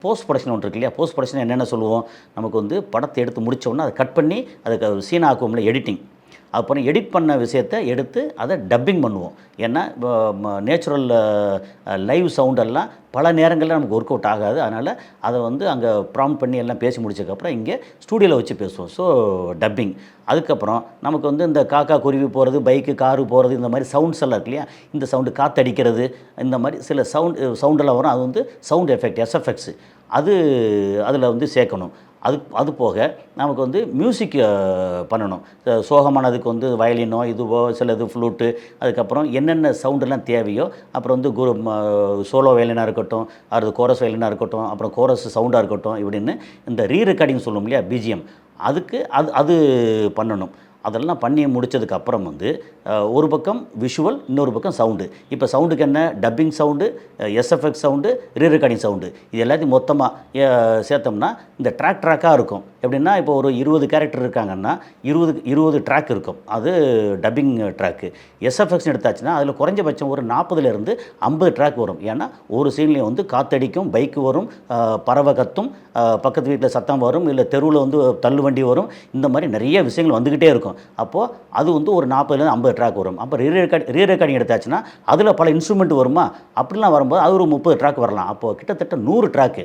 Post production ஒன்று இருக்கு இல்லையா? போஸ்ட் ப்ரொடக்ஷன் என்னென்ன சொல்லுவோம்? நமக்கு வந்து படத்த எடுத்து முடிச்ச உடனே அத கட் பண்ணி அதுக்கு சீன் ஆக்குவோம்ல எடிட்டிங். அப்புறம் எடிட் பண்ண விஷயத்த எடுத்து அத டப்பிங் பண்ணுவோம். ஏன்னா நேச்சுரல் லைவ் சவுண்ட் எல்லாம் பல நேரங்கள்ல நமக்கு ஒர்க் அவுட் ஆகாது. அதனால அத வந்து அங்க ப்ராம்ப்ட் பண்ணி எல்லாம் பேசி முடிச்சதுக்கப்புறம் இங்க ஸ்டூடியோல வச்சு பேசுவோம். So dubbing. அதுக்கப்புறம் நமக்கு வந்து இந்த காக்கா, குருவி போறது, பைக்கு, காரு போறது இந்த மாரி சவுண்ட்ஸ் எல்லாம் இருக்கு இல்லையா? இந்த சவுண்டு காத்தடிக்கிறது, இந்த மாரி சில சவுண்டெல்லாம் வரும். அது வந்து சவுண்ட் எஃபெக்ட், எஸ்எஃப்எக்ஸ். அது அதில வந்து சேர்க்கணும். அது போக நமக்கு வந்து மியூசிக் பண்ணணும். சோகமானதுக்கு வந்து வயலினோ, இதுவோ சிலது ஃப்ளூட்டு, அதுக்கப்புறம் என்னென்ன சவுண்டெல்லாம் தேவையோ, அப்புறம் வந்து சோலோ வயலினா இருக்கட்டும், அடுத்து கோரஸ் வயலினா இருக்கட்டும், அப்புறம் கோரஸ் சவுண்டா இருக்கட்டும், இப்படின்னு இந்த ரீரெக்கார்டிங் சொல்லுவோம் இல்லையா? பிஜிஎம். அதுக்கு அது அது பண்ணணும். அதெல்லாம் பண்ணி முடிச்சதுக்கு அப்புறம் வந்து ஒரு பக்கம் விஷுவல், இன்னொரு பக்கம் சவுண்டு. இப்போ சவுண்டுக்கு என்ன? Dubbing sound, SFX sound, re-recording sound. இது எல்லாத்தையும் மொத்தமா சேர்த்தோம்னா இந்த ட்ராக்கா இருக்கும். எப்படின்னா, இப்போ ஒரு 20 கேரக்டர் இருக்காங்கன்னா 20 ட்ராக் இருக்கும். அது டப்பிங் ட்ராக்கு. எஸ்எஃப்எக்ஸ்னு எடுத்தாச்சுன்னா அதில் குறைஞ்சபட்சம் ஒரு 40லேருந்து 50 ட்ராக் வரும். ஏன்னா ஒரு சீன்லேயும் வந்து காத்தடிக்கும், பைக்கு வரும், பறவை கத்தும், பக்கத்து வீட்டில் சத்தம் வரும், இல்லை தெருவில் வந்து தள்ளுவண்டி வரும். இந்த மாதிரி நிறைய விஷயங்கள் வந்துக்கிட்டே இருக்கும். அப்போது அது வந்து ஒரு 40லேருந்து 50 ட்ராக் வரும். அப்போ ரீரெக்கார்டிங் எடுத்தாச்சுன்னா அதில் பல இன்ஸ்ட்ருமெண்ட் வருமா? அப்படிலாம் வரும்போது அது ஒரு 30 ட்ராக் வரலாம். அப்போது கிட்டத்தட்ட 100 ட்ராக்கு.